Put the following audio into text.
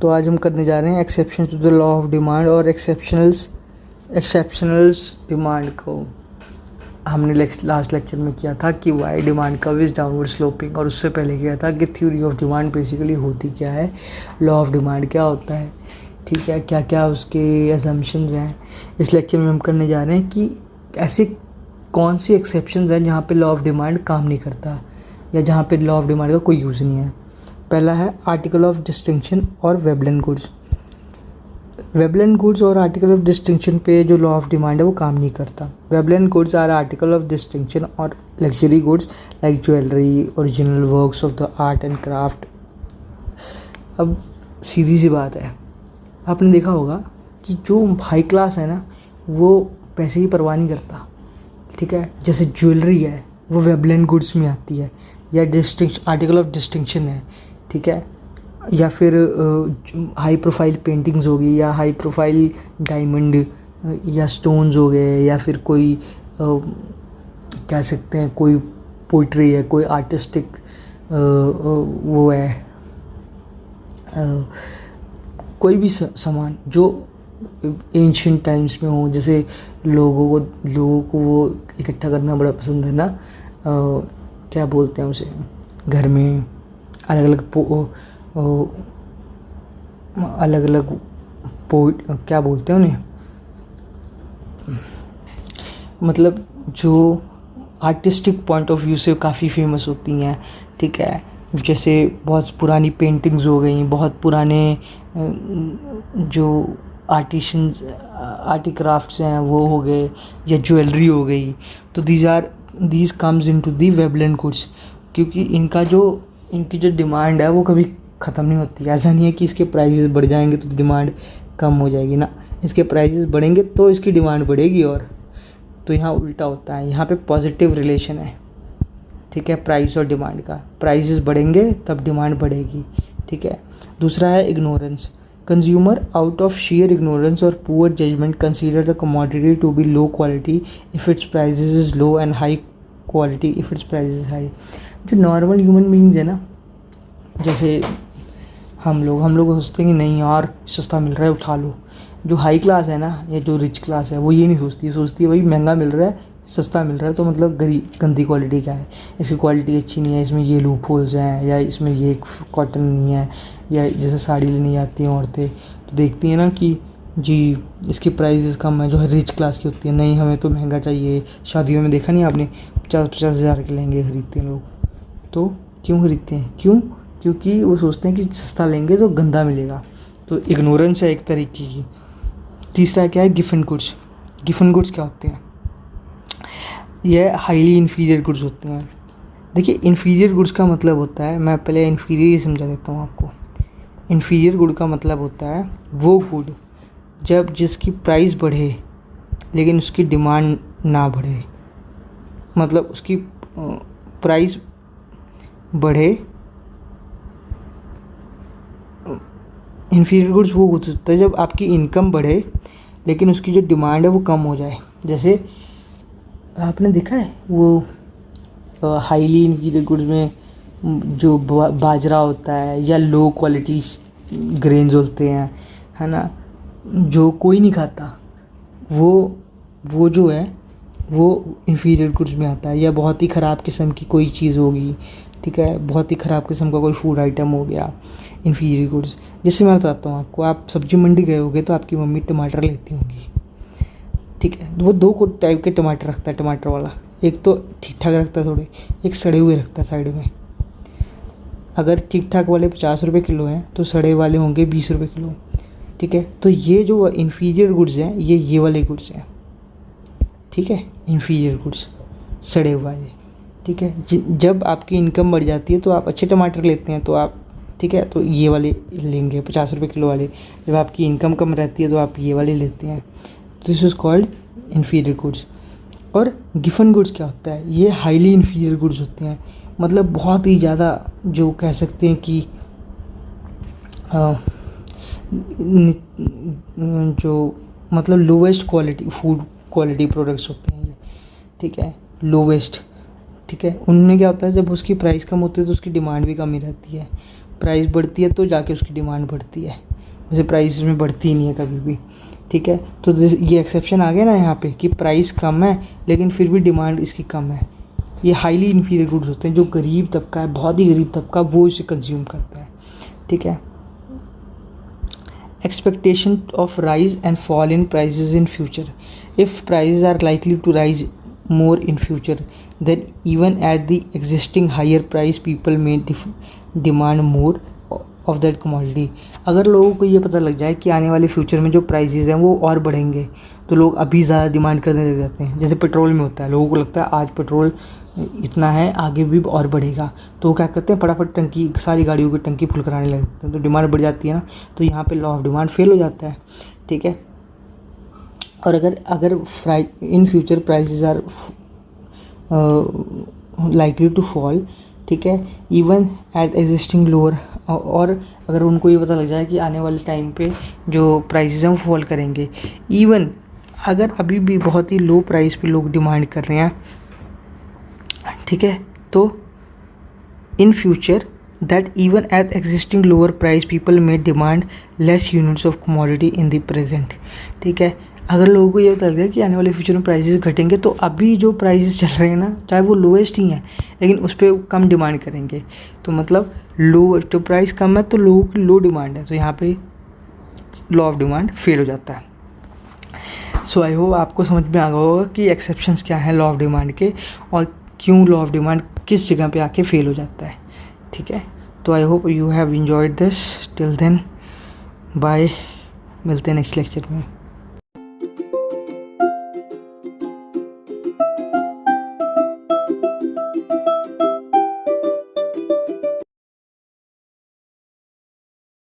तो आज हम करने जा रहे हैं exception to the law of demand और एक्सेप्शनल्स डिमांड को हमने लास्ट लेक्चर में किया था कि why demand curve is downward sloping, और उससे पहले किया था कि थ्योरी ऑफ डिमांड बेसिकली होती क्या है, लॉ ऑफ डिमांड क्या होता है, ठीक है, क्या क्या उसके असम्पशंस हैं। इस लेक्चर में हम करने जा रहे हैं कि ऐसे कौन सी एक्सेप्शंस हैं जहाँ पे लॉ ऑफ डिमांड काम नहीं करता या जहाँ पे लॉ ऑफ डिमांड का कोई यूज़ नहीं है। पहला है आर्टिकल ऑफ डिस्टिंक्शन और वेबलेंट गुड्स। वेबलेंट गुड्स और आर्टिकल ऑफ डिस्टिंक्शन पे जो लॉ ऑफ डिमांड है वो काम नहीं करता। Veblen goods are article of distinction और luxury goods like jewellery, original works of the art and craft. अब सीधी सी बात है, आपने देखा होगा कि जो हाई क्लास है ना वो पैसे की परवाह नहीं करता, ठीक है। जैसे ज्वेलरी है वो वेबलेंट गुड्स में आती है या आर्टिकल ऑफ डिस्टिंक्शन है, ठीक है। या फिर हाई प्रोफाइल पेंटिंग्स होगी या हाई प्रोफाइल डायमंड या स्टोन्स हो गए या फिर कोई कह सकते हैं कोई पोइट्री है, कोई आर्टिस्टिक वो है, कोई भी सामान जो एंशिएंट टाइम्स में हो। जैसे लोगों को वो इकट्ठा करना बड़ा पसंद है ना, क्या बोलते हैं उसे, घर में अलग अलग क्या बोलते हैं उन्हें, मतलब जो आर्टिस्टिक पॉइंट ऑफ व्यू से काफ़ी फेमस होती हैं, ठीक है। जैसे बहुत पुरानी पेंटिंग्स हो गई, बहुत पुराने जो आर्टी क्राफ्ट्स हैं वो हो गए, या ज्वेलरी हो गई। तो these comes into the Veblen goods, क्योंकि इनकी जो डिमांड है वो कभी ख़त्म नहीं होती। ऐसा नहीं है कि इसके प्राइसेस बढ़ जाएंगे तो डिमांड कम हो जाएगी ना, इसके प्राइसेस बढ़ेंगे तो इसकी डिमांड बढ़ेगी। और तो यहाँ उल्टा होता है, यहाँ पे पॉजिटिव रिलेशन है, ठीक है, प्राइस और डिमांड का। प्राइसेस बढ़ेंगे तब डिमांड बढ़ेगी, ठीक है। दूसरा है ignorance. Consumer out of sheer ignorance और poor judgement consider the commodity to be low quality if its prices is low and high quality if its prices high. जो नॉर्मल ह्यूमन बीइंग्स है ना, जैसे हम लोग सोचते हैं कि नहीं यार सस्ता मिल रहा है उठा लो। जो हाई क्लास है ना या जो रिच क्लास है वो ये नहीं सोचती है भाई महंगा मिल रहा है, सस्ता मिल रहा है तो मतलब गंदी क्वालिटी का है, इसकी क्वालिटी अच्छी नहीं है, इसमें ये लूप होल्स हैं या इसमें ये कॉटन नहीं है। या जैसे साड़ी लेने जाती हैं औरतें तो देखती हैं ना कि जी इसकी प्राइसेस कम है, जो रिच क्लास की होती है, नहीं हमें तो महंगा चाहिए। शादियों में देखा नहीं आपने, 50-50 हज़ार के लहंगे खरीदते हैं लोग। तो क्यों खरीदते हैं? क्योंकि वो सोचते हैं कि सस्ता लेंगे तो गंदा मिलेगा। तो इग्नोरेंस है एक तरीके की। तीसरा क्या है, गिफन गुड्स। गिफन गुड्स क्या होते हैं? यह हाईली इन्फीरियर गुड्स होते हैं। देखिए इन्फीरियर गुड्स का मतलब होता है, मैं पहले इन्फीरियर ही समझा देता हूँ आपको। इन्फीरियर गुड का मतलब होता है वो गुड जब जिसकी प्राइस बढ़े लेकिन उसकी डिमांड ना बढ़े, मतलब उसकी प्राइस बढ़े। इन्फीरियर गुड्स वो होता है जब आपकी इनकम बढ़े लेकिन उसकी जो डिमांड है वो कम हो जाए। जैसे आपने देखा है वो हाईली इन्फीरियर गुड्स में जो बाजरा होता है या लो क्वालिटी ग्रेन्स होते हैं, है ना, जो कोई नहीं खाता, वो जो है वो इन्फीरियर गुड्स में आता है। या बहुत ही ख़राब किस्म की कोई चीज़ होगी, ठीक है, बहुत ही ख़राब किस्म का कोई फूड आइटम हो गया, इन्फीरियर गुड्स। जैसे मैं बताता हूँ आपको, आप सब्जी मंडी गए होगे तो आपकी मम्मी टमाटर लेती होंगी, ठीक है। वो दो टाइप के टमाटर रखता है टमाटर वाला, एक तो ठीक ठाक रखता है थोड़े, एक सड़े हुए रखता है साइड में। अगर ठीक ठाक वाले 50 रुपये किलो हैं तो सड़े वाले होंगे 20 रुपये किलो, ठीक है। तो ये जो इन्फीरियर गुड्स हैं ये वाले गुड्स हैं, ठीक है, इन्फीरियर गुड्स सड़े हुए वाले, ठीक है। जब आपकी इनकम बढ़ जाती है तो आप अच्छे टमाटर लेते हैं तो आप, ठीक है, तो ये वाले लेंगे 50 रुपये किलो वाले। जब आपकी इनकम कम रहती है तो आप ये वाले लेते हैं। This is called inferior goods. और गिफन गुड्स क्या होता है? ये हाईली इन्फीरियर गुड्स होते हैं, मतलब बहुत ही ज़्यादा, जो कह सकते हैं कि जो मतलब lowest quality food quality products होते हैं ये, ठीक है, लोवेस्ट, ठीक है। उनमें क्या होता है, जब उसकी प्राइस कम होती है तो उसकी डिमांड भी कम ही रहती है, प्राइस बढ़ती है तो जाके उसकी डिमांड बढ़ती है। वैसे प्राइस में बढ़ती नहीं है कभी भी, ठीक है। तो ये एक्सेप्शन आ गया ना यहाँ पे कि प्राइस कम है लेकिन फिर भी डिमांड इसकी कम है। ये हाईली इन्फीरियर गुड्स होते हैं, जो गरीब तबका है, बहुत ही गरीब तबका, वो इसे कंज्यूम करता है, ठीक है। Expectation of rise and fall in prices in future, if prices are likely to rise more in future, then even at the existing higher price people may demand more of that commodity। अगर लोगों को ये पता लग जाए कि आने वाले फ्यूचर में जो प्राइसेस हैं वो और बढ़ेंगे तो लोग अभी ज़्यादा डिमांड करने लग जाते हैं। जैसे पेट्रोल में होता है, लोगों को लगता है आज पेट्रोल इतना है, आगे भी और बढ़ेगा, तो वो क्या करते हैं, फटाफट टंकी, सारी गाड़ियों की टंकी फुल कराने लगते हैं, तो डिमांड बढ़ जाती है ना। तो यहाँ पे लॉ ऑफ डिमांड फेल हो जाता है, ठीक है। और अगर in future prices are likely to fall, ठीक है, इवन एट एग्जिस्टिंग लोअर, और अगर उनको ये पता लग जाए कि आने वाले टाइम पे जो प्राइसेस हैं वो फॉल करेंगे, इवन अगर अभी भी बहुत ही लो प्राइस पे लोग डिमांड कर रहे हैं, ठीक है, तो in future that even at existing lower price people may demand less units of commodity in the present, ठीक है। अगर लोगों को ये पता लगे कि आने वाले फ्यूचर में प्राइसेस घटेंगे तो अभी जो प्राइसेस चल रहे हैं ना, चाहे वो लोएस्ट ही हैं, लेकिन उस पर कम डिमांड करेंगे। तो मतलब लो, तो प्राइस कम है तो लोगों की लो डिमांड है, तो यहाँ पे लॉ ऑफ डिमांड फेल हो जाता है। सो आई होप आपको समझ में आ गया होगा कि एक्सेप्शंस क्या हैं लॉ ऑफ डिमांड के, और क्यों लॉ ऑफ डिमांड किस जगह पे आके फेल हो जाता है, ठीक है। तो I hope you have enjoyed this. Till then bye, मिलते हैं नेक्स्ट लेक्चर में।